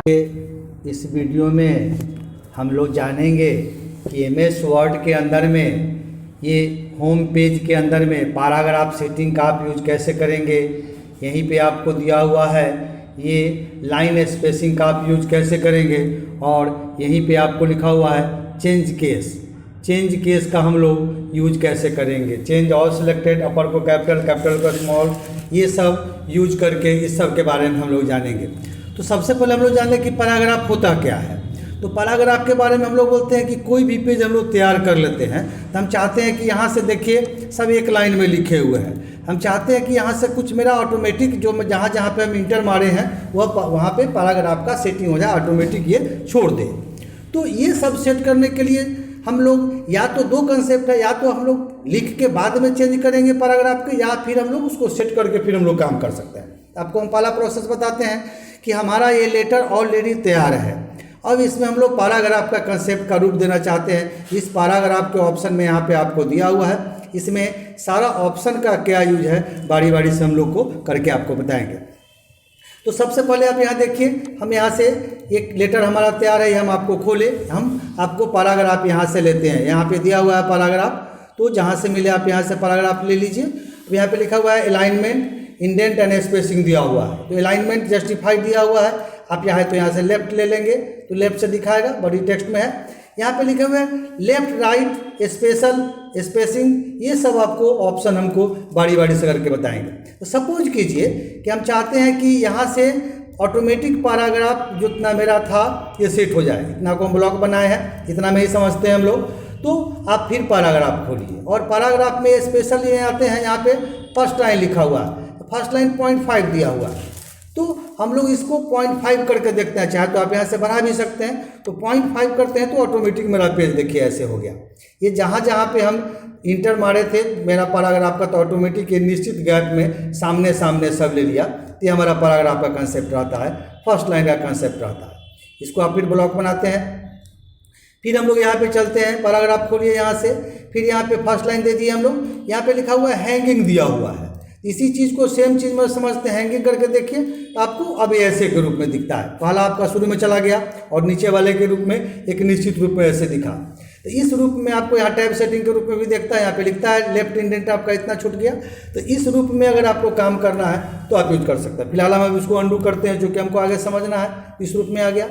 इस वीडियो में हम लोग जानेंगे कि एमएस वर्ड के अंदर में ये होम पेज के अंदर में पैराग्राफ सेटिंग का आप यूज कैसे करेंगे। यहीं पे आपको दिया हुआ है ये लाइन स्पेसिंग का आप यूज कैसे करेंगे, और यहीं पे आपको लिखा हुआ है चेंज केस का हम लोग यूज कैसे करेंगे। चेंज ऑल सिलेक्टेड, अपर को कैपिटल, कैपिटल को स्मॉल, ये सब यूज करके इस सब के बारे में हम लोग जानेंगे। तो सबसे पहले हम लोग जान लें कि पैराग्राफ होता क्या है। तो पैराग्राफ के बारे में हम लोग बोलते हैं कि कोई भी पेज हम लोग तैयार कर लेते हैं तो हम चाहते हैं कि यहाँ से देखिए सब एक लाइन में लिखे हुए हैं। हम चाहते हैं कि यहाँ से कुछ मेरा ऑटोमेटिक जो मैं जहाँ जहाँ पे हम इंटर मारे हैं वह वहाँ पे पैराग्राफ का सेटिंग हो जाए, ऑटोमेटिक ये छोड़ दे। तो ये सब सेट करने के लिए हम लोग या तो दो कंसेप्ट है, या तो हम लोग लिख के बाद में चेंज करेंगे पैराग्राफ के, या फिर हम लोग उसको सेट करके फिर हम लोग काम कर सकते हैं। आपको हम पहला प्रोसेस बताते हैं कि हमारा ये लेटर ऑलरेडी तैयार है। अब इसमें हम लोग पैराग्राफ का कंसेप्ट का रूप देना चाहते हैं। इस पैराग्राफ के ऑप्शन में यहाँ पे आपको दिया हुआ है, इसमें सारा ऑप्शन का क्या यूज है बारी बारी से हम लोग को करके आपको बताएंगे। तो सबसे पहले आप यहाँ देखिए, हम यहाँ से एक लेटर हमारा तैयार है, हम आपको खोले, हम आपको पैराग्राफ यहाँ से लेते हैं। यहाँ पे दिया हुआ है पैराग्राफ, तो जहाँ से मिले आप यहाँ से पैराग्राफ ले लीजिए। यहाँ पे लिखा हुआ है अलाइनमेंट, इंडेंट एंड स्पेसिंग दिया हुआ है। तो अलाइनमेंट जस्टिफाइड दिया हुआ है, आप यहाँ तो यहाँ से लेफ्ट ले लेंगे तो लेफ्ट से दिखाएगा, बड़ी टेक्स्ट में है। यहाँ पे लिखे हुए हैं लेफ्ट राइट स्पेशल स्पेसिंग, ये सब आपको ऑप्शन हमको बारी बारी से करके बताएंगे। तो सपोज कीजिए कि हम चाहते हैं कि यहाँ से ऑटोमेटिक पैराग्राफ जितना मेरा था ये सेट हो जाए। इतना को हम ब्लॉक बनाए हैं, इतना में ही समझते हैं हम लोग। तो आप फिर पैराग्राफ खोलिए और पैराग्राफ में स्पेशल ये आते हैं, यहाँ पे फर्स्ट लाइन लिखा हुआ है, फर्स्ट लाइन 0.5 दिया हुआ है। तो हम लोग इसको 0.5 करके देखते हैं, चाहे तो आप यहाँ से बढ़ा भी सकते हैं। तो 0.5 करते हैं तो ऑटोमेटिक मेरा पेज देखिए ऐसे हो गया। ये जहाँ जहाँ पे हम इंटर मारे थे मेरा पैराग्राफ का, तो ऑटोमेटिक ये निश्चित गैप में सामने सामने सब ले लिया। तो ये हमारा पैराग्राफ का कंसेप्ट रहता है, फर्स्ट लाइन का कंसेप्ट रहता है। इसको आप फिर ब्लॉक बनाते हैं। फिर हम लोग यहाँ पे चलते हैं, पैराग्राफ खोलिए यहाँ से, फिर यहाँ पे फर्स्ट लाइन दे दिए हम लोग। यहाँ पे लिखा हुआ है हैंगिंग दिया हुआ है। इसी चीज़ को सेम चीज़ में समझते हैं, हैंगिंग करके देखिए तो आपको अब ऐसे के रूप में दिखता है। पहला आपका शुरू में चला गया और नीचे वाले के रूप में एक निश्चित रूप में ऐसे दिखा। तो इस रूप में आपको यहाँ टैब सेटिंग के रूप में भी देखता है। यहाँ पे लिखता है लेफ्ट इंडेंट आपका इतना छूट गया। तो इस रूप में अगर आपको काम करना है तो आप यूज कर सकते हैं। फिलहाल हम इसको अंडू करते हैं, जो कि हमको आगे समझना है। इस रूप में आ गया।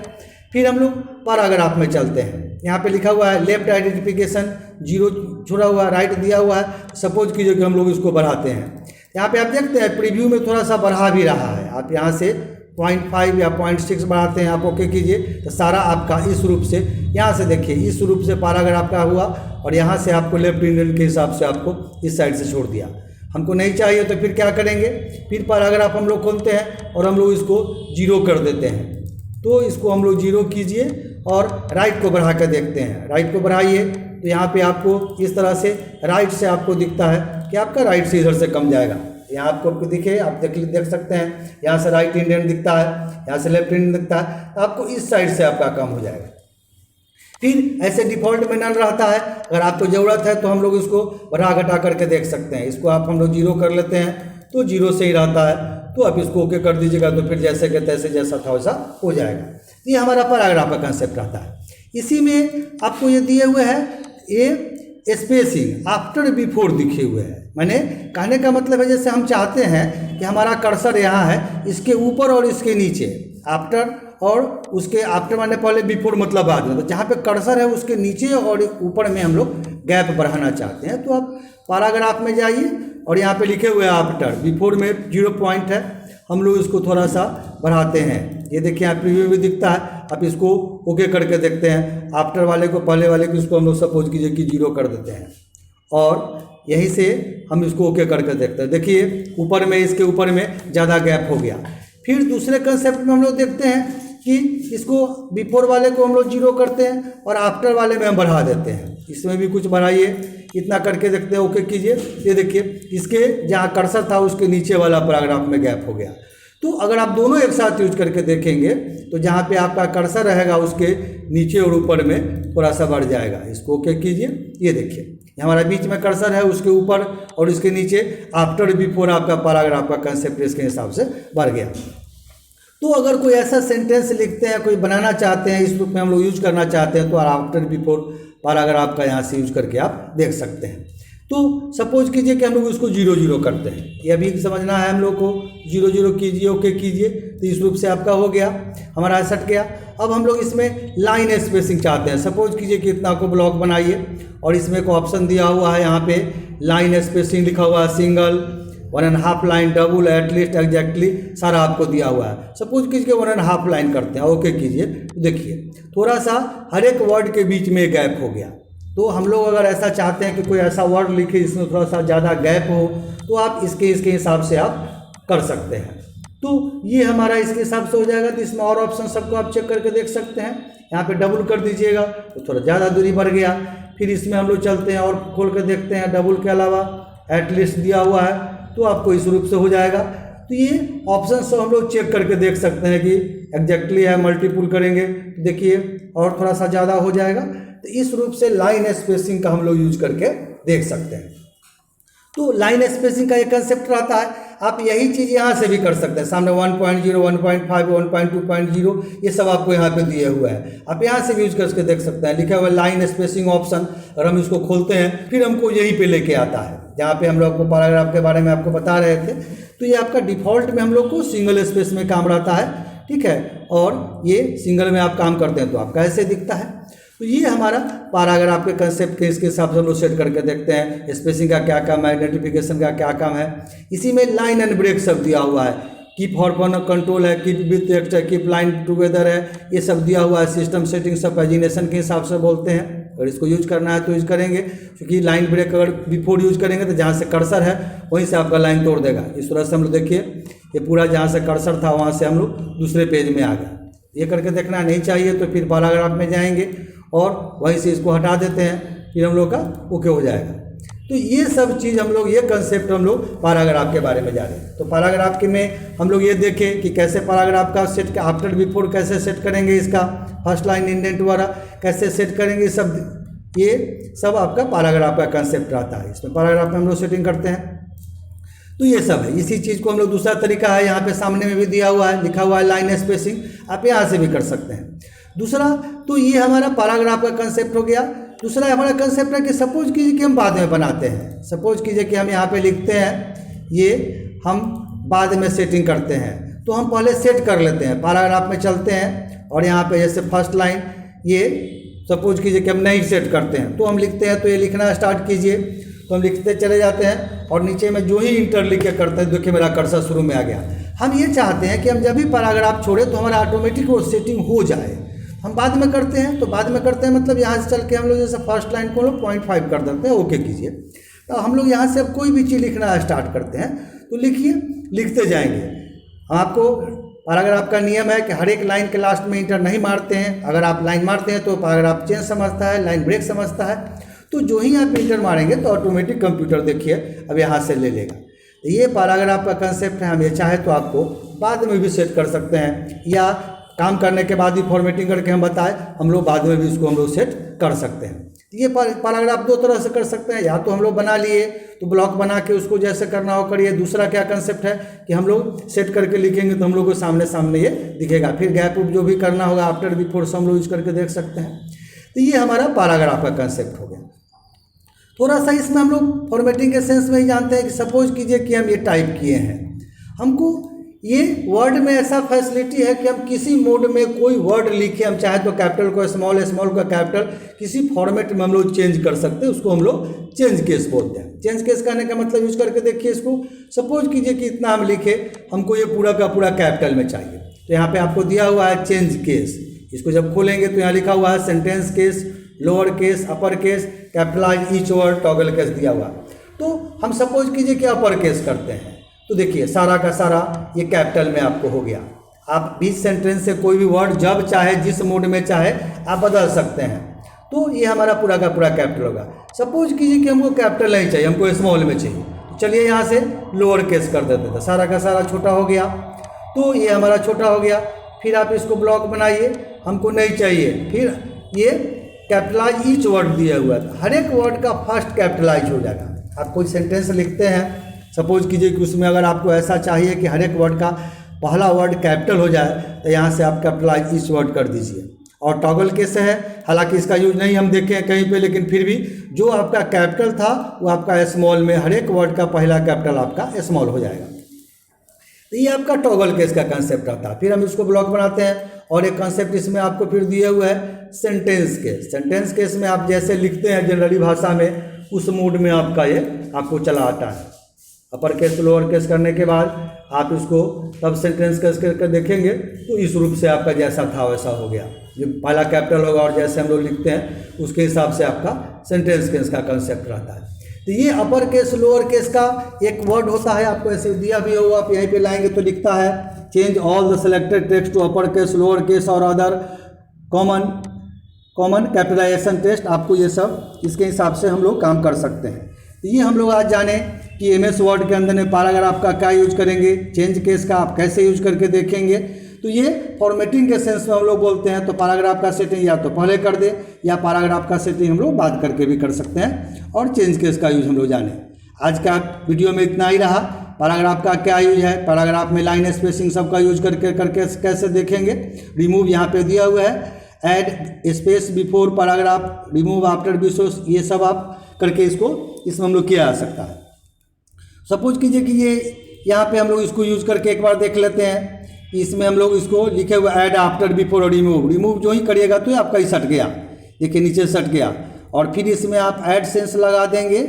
फिर हम लोग पैराग्राफ में चलते हैं। यहाँ पे लिखा हुआ है लेफ्ट आइडेंटिफिकेशन 0 छोड़ा हुआ, राइट दिया हुआ है। सपोज कीजिए कि हम लोग इसको बढ़ाते हैं। यहाँ पे आप देखते हैं प्रीव्यू में थोड़ा सा बढ़ा भी रहा है। आप यहाँ से 0.5 या 0.6 बढ़ाते हैं, आप ओके कीजिए तो सारा आपका इस रूप से, यहाँ से देखिए इस रूप से पैराग्राफ का हुआ, और यहाँ से आपको लेफ्ट इंडेंट के हिसाब से आपको इस साइड से छोड़ दिया। हमको नहीं चाहिए तो फिर क्या करेंगे, फिर पैराग्राफ हम लोग खोलते हैं और हम लोग इसको 0 कर देते हैं। तो इसको हम लोग 0 कीजिए और राइट को बढ़ा कर देखते हैं। राइट को बढ़ाइए तो यहाँ पे आपको इस तरह से राइट से आपको दिखता है कि आपका राइट से इधर से कम जाएगा। यहाँ आपको दिखे, आप देख सकते हैं, यहाँ से राइट इंडेंट दिखता है, यहाँ से लेफ्ट इंडेंट दिखता है, तो आपको इस साइड से आपका कम हो जाएगा। फिर ऐसे डिफ़ॉल्ट में नन रहता है। अगर आपको ज़रूरत है तो हम लोग इसको बढ़ा घटा करके देख सकते हैं। इसको आप हम लोग 0 कर लेते हैं तो 0 से ही रहता है। तो आप इसको ओके कर दीजिएगा तो फिर जैसे के तैसे जैसा था वैसा हो जाएगा। ये हमारा पैराग्राफ का कंसेप्ट रहता है। इसी में आपको ये दिए हुए हैं ये स्पेसिंग आफ्टर बिफोर दिखे हुए हैं। मैंने कहने का मतलब है जैसे हम चाहते हैं कि हमारा कर्सर यहाँ है, इसके ऊपर और इसके नीचे आफ्टर, और उसके आफ्टर माने पहले, बिफोर मतलब बाद में। तो जहाँ पे कर्सर है उसके नीचे और ऊपर में हम लोग गैप बढ़ाना चाहते हैं। तो आप पैराग्राफ में जाइए और यहाँ पे लिखे हुए हैं आफ्टर, बिफोर में 0 पॉइंट है, हम लोग इसको थोड़ा सा बढ़ाते हैं। ये देखिए यहाँ प्रीव्यू भी दिखता है। आप इसको ओके करके देखते हैं। आफ्टर वाले को, पहले वाले को, इसको हम लोग सपोज कीजिए कि 0 कर देते हैं और यहीं से हम इसको ओके करके देखते हैं। देखिए ऊपर में, इसके ऊपर में ज़्यादा गैप हो गया। फिर दूसरे कंसेप्ट में हम लोग देखते हैं कि इसको बिफोर वाले को हम लोग 0 करते हैं और आफ्टर वाले में हम बढ़ा देते हैं। इसमें भी कुछ बढ़ाइए, इतना करके देखते हैं, ओके कीजिए। ये देखिए इसके जहाँ कर्सर था उसके नीचे वाला पैराग्राफ में गैप हो गया। तो अगर आप दोनों एक साथ यूज करके देखेंगे तो जहाँ पे आपका कर्सर रहेगा उसके नीचे और ऊपर में थोड़ा सा बढ़ जाएगा। इसको ओके कीजिए। ये देखिए हमारा बीच में कर्सर है, उसके ऊपर और इसके नीचे आफ्टर बिफोर आपका पैराग्राफ का कंसेप्ट इसके हिसाब से बढ़ गया। तो अगर कोई ऐसा सेंटेंस लिखते हैं, कोई बनाना चाहते हैं, इस रूप में हम लोग यूज करना चाहते हैं, तो आफ्टर बिफोर पैराग्राफ का यहाँ से यूज करके आप देख सकते हैं। तो सपोज कीजिए कि हम लोग उसको 0 करते हैं, ये अभी समझना है हम लोग को, 0 कीजिए, ओके कीजिए, तो इस रूप से आपका हो गया, हमारा सट गया। अब हम लोग इसमें लाइन स्पेसिंग चाहते हैं, सपोज कीजिए कि इतना को ब्लॉक बनाइए और इसमें को ऑप्शन दिया हुआ है, यहाँ पे लाइन स्पेसिंग लिखा हुआ है, single, 1.5 line, double, at least, exactly, सारा आपको दिया हुआ है। सपोज कीजिए 1.5 लाइन करते हैं, ओके कीजिए, तो देखिए थोड़ा सा हर एक वर्ड के बीच में गैप हो गया। तो हम लोग अगर ऐसा चाहते हैं कि कोई ऐसा वर्ड लिखे जिसमें थोड़ा सा ज़्यादा गैप हो, तो आप इसके हिसाब से आप कर सकते हैं। तो ये हमारा इसके हिसाब से हो जाएगा। तो इसमें और ऑप्शन सबको आप चेक करके देख सकते हैं। यहाँ पे डबल कर दीजिएगा तो थोड़ा ज़्यादा दूरी बढ़ गया। फिर इसमें हम लोग चलते हैं और खोल कर देखते हैं, डबल के अलावा एटलीस्ट दिया हुआ है, तो आपको इस रूप से हो जाएगा। तो ये ऑप्शन सब हम लोग चेक करके देख सकते हैं कि एग्जैक्टली है, मल्टीपुल करेंगे तो देखिए और थोड़ा सा ज़्यादा हो जाएगा। तो इस रूप से लाइन स्पेसिंग का हम लोग यूज करके देख सकते हैं। तो लाइन स्पेसिंग का एक कंसेप्ट रहता है, आप यही चीज़ यहाँ से भी कर सकते हैं। सामने 1.0, 1.5, 1.2.0 ये सब आपको यहाँ पे दिए हुए हैं, आप यहाँ से भी यूज करके देख सकते हैं। लिखा हुआ लाइन स्पेसिंग ऑप्शन, और हम इसको खोलते हैं, फिर हमको यहीं पे लेके आता है जहाँ पे हम लोग को पैराग्राफ के बारे में आपको बता रहे थे। तो ये आपका डिफ़ॉल्ट में हम लोग को सिंगल स्पेस में काम रहता है, ठीक है, और ये सिंगल में आप काम करते हैं तो आपका ऐसे दिखता है। तो ये हमारा पैराग्राफ के कंसेप्ट के इसके हिसाब से हम लोग सेट करके देखते हैं। स्पेसिंग का क्या काम है, आइडेंटिफिकेशन का क्या काम है। इसी में लाइन एंड ब्रेक सब दिया हुआ है, कीप हॉर्पन कंट्रोल है, कीप विथ टेक्स्ट है, कीप लाइन टुगेदर है, ये सब दिया हुआ है। सिस्टम सेटिंग सब पैजिनेशन के हिसाब से बोलते हैं। अगर इसको यूज करना है तो यूज करेंगे, क्योंकि लाइन ब्रेक अगर बिफोर यूज करेंगे तो जहाँ से कर्सर है वहीं से आपका लाइन तोड़ देगा। इस तरह से हम लोग देखिए, ये पूरा जहाँ से कर्सर था वहाँ से हम लोग दूसरे पेज में आ गए। ये करके देखना नहीं चाहिए, तो फिर पैराग्राफ में जाएंगे और वहीं से इसको हटा देते हैं, फिर हम लोग का ओके हो जाएगा। तो ये सब चीज़ हम लोग, ये कंसेप्ट हम लोग पैराग्राफ के बारे में जा रहे हैं। तो पैराग्राफ के में हम लोग ये देखें कि कैसे पैराग्राफ का सेट, आफ्टर बिफोर कैसे सेट करेंगे, इसका फर्स्ट लाइन इंडेंट वगैरह कैसे सेट करेंगे, सब ये सब आपका पैराग्राफ का कंसेप्ट रहता है। इसमें पैराग्राफ में हम लोग सेटिंग करते हैं। तो ये सब है। इसी चीज़ को हम लोग, दूसरा तरीका है, यहाँ पे सामने में भी दिया हुआ है, लिखा हुआ है लाइन स्पेसिंग, आप यहाँ से भी कर सकते हैं। दूसरा, तो ये हमारा पैराग्राफ का कंसेप्ट हो गया। दूसरा हमारा कंसेप्ट है कि सपोज कीजिए कि हम बाद में बनाते हैं। सपोज कीजिए कि हम यहाँ पे लिखते हैं, ये हम बाद में सेटिंग करते हैं, तो हम पहले सेट कर लेते हैं। पैराग्राफ में चलते हैं और यहाँ पे जैसे फर्स्ट लाइन, ये सपोज कीजिए कि हम नहीं सेट करते हैं, तो हम लिखते हैं, तो ये लिखना स्टार्ट कीजिए, तो हम लिखते चले जाते हैं और नीचे में जो ही इंटर लिख के करते हैं, देखिए मेरा कर्सर शुरू में आ गया। हम ये चाहते हैं कि हम जब भी पैराग्राफ छोड़े तो हमारा ऑटोमेटिक वो सेटिंग हो जाए। हम बाद में करते हैं, तो बाद में करते हैं मतलब यहाँ से चल के हम लोग जैसे फर्स्ट लाइन को 0.5 कर देते हैं, ओके कीजिए। तो हम लोग यहाँ से अब कोई भी चीज़ लिखना स्टार्ट करते हैं, तो लिखिए, लिखते जाएंगे। आपको पैराग्राफ का नियम है कि हर एक लाइन के लास्ट में इंटर नहीं मारते हैं। अगर आप लाइन मारते हैं तो पैराग्राफ चेंज समझता है, लाइन ब्रेक समझता है। तो जो ही आप इंटर मारेंगे तो ऑटोमेटिक कंप्यूटर देखिए अब यहाँ से ले लेगा। तो ये पैराग्राफ का कंसेप्ट है। हम ये चाहे तो आपको बाद में भी सेट कर सकते हैं, या काम करने के बाद ही फॉर्मेटिंग करके हम बताएं, हम लोग बाद में भी इसको हम लोग सेट कर सकते हैं। ये पैराग्राफ दो तरह से कर सकते हैं, या तो हम लोग बना लिए तो ब्लॉक बना के उसको जैसे करना हो करिए। दूसरा क्या कंसेप्ट है कि हम लोग सेट करके लिखेंगे तो हम लोग को सामने सामने ये दिखेगा। फिर गैप उप जो भी करना होगा आफ्टर बिफोर से हम लोग यूज करके देख सकते हैं। तो ये हमारा पैराग्राफ का कंसेप्ट हो गया। थोड़ा सा इसमें हम लोग फॉर्मेटिंग के सेंस में ही जानते हैं कि सपोज कीजिए कि हम ये टाइप किए हैं, हमको ये वर्ड में ऐसा फैसिलिटी है कि हम किसी मोड में कोई वर्ड लिखे, हम चाहे तो कैपिटल को स्मॉल, स्मॉल का कैपिटल, किसी फॉर्मेट में हम लोग चेंज कर सकते हैं। उसको हम लोग चेंज केस बोलते हैं। चेंज केस करने का मतलब यूज करके देखिए इसको। सपोज कीजिए कि इतना हम लिखे, हमको ये पूरा का पूरा कैपिटल में चाहिए, तो यहाँ पे आपको दिया हुआ है चेंज केस। इसको जब खोलेंगे तो यहाँ लिखा हुआ है sentence case, lower case, upper case, capitalise each word, toggle case दिया हुआ। तो हम सपोज कीजिए कि अपर केस करते हैं, तो देखिए सारा का सारा ये कैपिटल में आपको हो गया। आप बीच सेंटेंस से कोई भी वर्ड जब चाहे, जिस मोड में चाहे आप बदल सकते हैं। तो ये हमारा पूरा का पूरा कैपिटल होगा। सपोज कीजिए कि हमको कैपिटल नहीं चाहिए, हमको स्मॉल में चाहिए, तो चलिए यहाँ से लोअर केस कर देते थे, सारा का सारा छोटा हो गया। तो ये हमारा छोटा हो गया। फिर आप इसको ब्लॉक बनाइए, हमको नहीं चाहिए, फिर ये कैपिटलाइज ईच वर्ड दिया हुआ है, हर एक वर्ड का फर्स्ट कैपिटलाइज हो जाएगा। आप कोई सेंटेंस लिखते हैं, सपोज कीजिए कि उसमें अगर आपको ऐसा चाहिए कि हर एक वर्ड का पहला वर्ड कैपिटल हो जाए तो यहाँ से आप कैपिटलाइज इस वर्ड कर दीजिए। और टॉगल कैसे है, हालांकि इसका यूज नहीं हम देखे हैं कहीं पे, लेकिन फिर भी जो आपका कैपिटल था वो आपका स्मॉल में, हर एक वर्ड का पहला कैपिटल आपका स्मॉल हो जाएगा। तो ये आपका टॉगल केस का कंसेप्ट आता है। फिर हम इसको ब्लॉक बनाते हैं और एक कंसेप्ट इसमें आपको फिर दिए हुए है सेंटेंस केस। सेंटेंस केस में आप जैसे लिखते हैं जनरली भाषा में, उस मूड में आपका ये आपको चला आता है। अपर केस लोअर केस करने के बाद आप इसको तब सेंटेंस केस करके देखेंगे तो इस रूप से आपका जैसा था वैसा हो गया, जो पहला कैपिटल होगा और जैसे हम लोग लिखते हैं उसके हिसाब से आपका सेंटेंस केस का कंसेप्ट रहता है। तो ये अपर केस लोअर केस का एक वर्ड होता है, आपको ऐसे दिया भी होगा, आप यहीं पे लाएंगे तो लिखता है change all the selected text to upper case lower case और अदर कॉमन कैपिटलाइजेशन टेस्ट। आपको ये सब इसके हिसाब से हम लोग काम कर सकते हैं। तो ये हम लोग आज जाने कि एमएस वर्ड के अंदर में पैराग्राफ का क्या यूज करेंगे, चेंज केस का आप कैसे यूज करके देखेंगे। तो ये फॉर्मेटिंग के सेंस में हम लोग बोलते हैं, तो पैराग्राफ का सेटिंग या तो पहले कर दे या पैराग्राफ का सेटिंग हम लोग बात करके भी कर सकते हैं, और चेंज केस का यूज हम लोग जाने। आज का वीडियो में इतना ही रहा। पैराग्राफ का क्या यूज है, पैराग्राफ में लाइन स्पेसिंग सबका यूज करके कैसे देखेंगे। रिमूव यहाँ पे दिया हुआ है, add space before paragraph, remove after बिसोस, ये सब आप करके इसमें हम लोग किया जा सकता है। सपोज कीजिए कि ये यहाँ पे हम लोग इसको यूज करके एक बार देख लेते हैं। इसमें हम लोग इसको लिखे हुए ऐड आफ्टर बिफोर और रिमूव जो ही करिएगा तो ये आपका ही सट गया, देखिए नीचे सट गया। और फिर इसमें आप ऐड सेंस लगा देंगे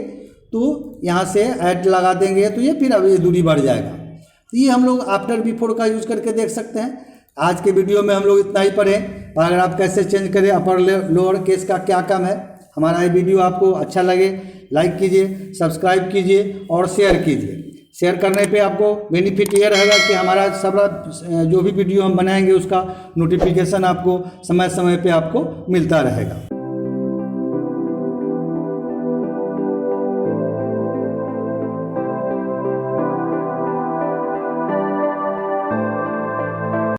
तो यहाँ से ऐड लगा देंगे तो ये फिर अब ये दूरी बढ़ जाएगा। तो ये हम लोग आफ्टर बिफोर का यूज करके देख सकते हैं। आज के वीडियो में हम लोग इतना ही पढ़े, पैराग्राफ कैसे चेंज करें, अपर लोअर केस का क्या काम है। हमारा ये वीडियो आपको अच्छा लगे लाइक कीजिए, सब्सक्राइब कीजिए और शेयर कीजिए। शेयर करने पे आपको बेनिफिट ये रहेगा कि हमारा सब जो भी वीडियो हम बनाएंगे उसका नोटिफिकेशन आपको समय समय पे आपको मिलता रहेगा।